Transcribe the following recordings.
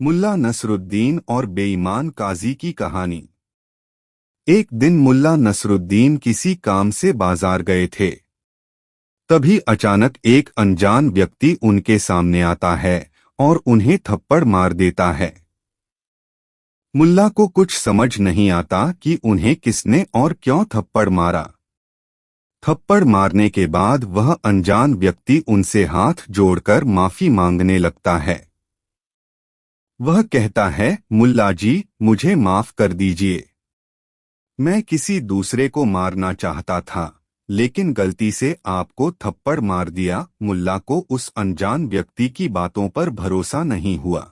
मुल्ला नसरुद्दीन और बेईमान काजी की कहानी। एक दिन मुल्ला नसरुद्दीन किसी काम से बाजार गए थे। तभी अचानक एक अनजान व्यक्ति उनके सामने आता है और उन्हें थप्पड़ मार देता है। मुल्ला को कुछ समझ नहीं आता कि उन्हें किसने और क्यों थप्पड़ मारा। थप्पड़ मारने के बाद वह अनजान व्यक्ति उनसे हाथ जोड़कर माफी मांगने लगता है। वह कहता है, मुल्ला जी, मुझे माफ कर दीजिए। मैं किसी दूसरे को मारना चाहता था, लेकिन गलती से आपको थप्पड़ मार दिया। मुल्ला को उस अनजान व्यक्ति की बातों पर भरोसा नहीं हुआ।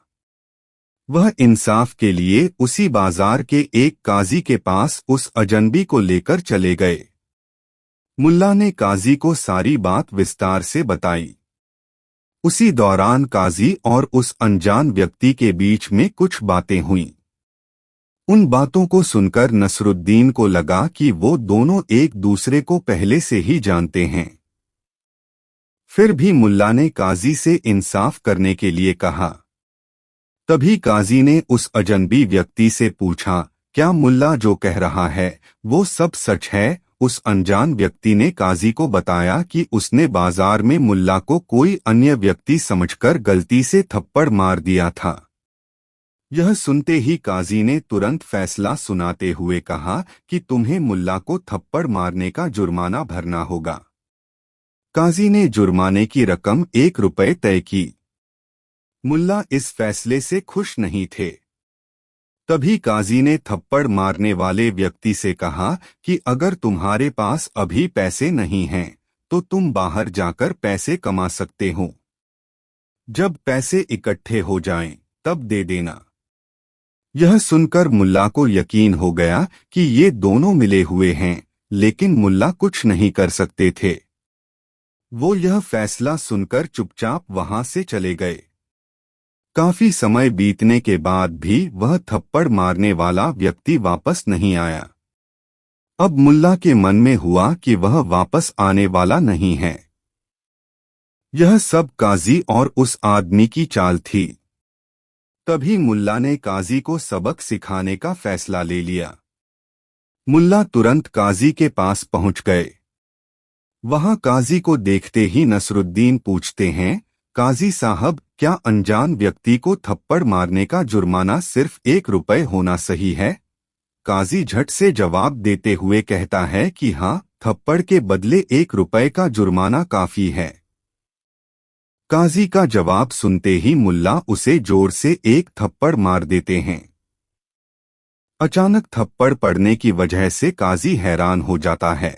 वह इंसाफ के लिए उसी बाजार के एक काजी के पास उस अजनबी को लेकर चले गए। मुल्ला ने काजी को सारी बात विस्तार से बताई। उसी दौरान काजी और उस अनजान व्यक्ति के बीच में कुछ बातें हुईं। उन बातों को सुनकर नसरुद्दीन को लगा कि वो दोनों एक दूसरे को पहले से ही जानते हैं। फिर भी मुल्ला ने काजी से इंसाफ करने के लिए कहा। तभी काजी ने उस अजनबी व्यक्ति से पूछा, क्या मुल्ला जो कह रहा है वो सब सच है? उस अनजान व्यक्ति ने काजी को बताया कि उसने बाजार में मुल्ला को कोई अन्य व्यक्ति समझकर गलती से थप्पड़ मार दिया था। यह सुनते ही काजी ने तुरंत फैसला सुनाते हुए कहा कि तुम्हें मुल्ला को थप्पड़ मारने का जुर्माना भरना होगा। काजी ने जुर्माने की रकम 1 रुपये तय की। मुल्ला इस फैसले से खुश नहीं थे। तभी काजी ने थप्पड़ मारने वाले व्यक्ति से कहा कि अगर तुम्हारे पास अभी पैसे नहीं हैं, तो तुम बाहर जाकर पैसे कमा सकते हो। जब पैसे इकट्ठे हो जाएं, तब दे देना। यह सुनकर मुल्ला को यकीन हो गया कि ये दोनों मिले हुए हैं, लेकिन मुल्ला कुछ नहीं कर सकते थे। वो यह फैसला सुनकर चुपचाप वहां से चले गए। काफी समय बीतने के बाद भी वह थप्पड़ मारने वाला व्यक्ति वापस नहीं आया। अब मुल्ला के मन में हुआ कि वह वापस आने वाला नहीं है। यह सब काजी और उस आदमी की चाल थी। तभी मुल्ला ने काजी को सबक सिखाने का फैसला ले लिया। मुल्ला तुरंत काजी के पास पहुंच गए। वहां काजी को देखते ही नसरुद्दीन पूछते हैं, काजी साहब, क्या अनजान व्यक्ति को थप्पड़ मारने का जुर्माना सिर्फ 1 रुपये होना सही है? काजी झट से जवाब देते हुए कहता है कि हाँ, थप्पड़ के बदले 1 रुपये का जुर्माना काफी है। काजी का जवाब सुनते ही मुल्ला उसे जोर से एक थप्पड़ मार देते हैं। अचानक थप्पड़ पड़ने की वजह से काजी हैरान हो जाता है।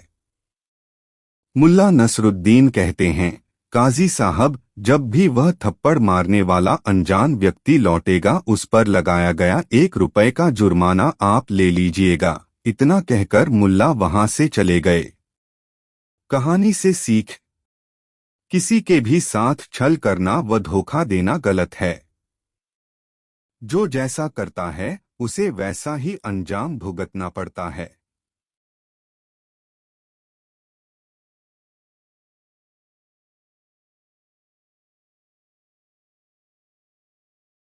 मुल्ला नसरुद्दीन कहते हैं, काजी साहब, जब भी वह थप्पड़ मारने वाला अनजान व्यक्ति लौटेगा, उस पर लगाया गया 1 रुपये का जुर्माना आप ले लीजिएगा। इतना कहकर मुल्ला वहां से चले गए। कहानी से सीख: किसी के भी साथ छल करना व धोखा देना गलत है। जो जैसा करता है, उसे वैसा ही अंजाम भुगतना पड़ता है।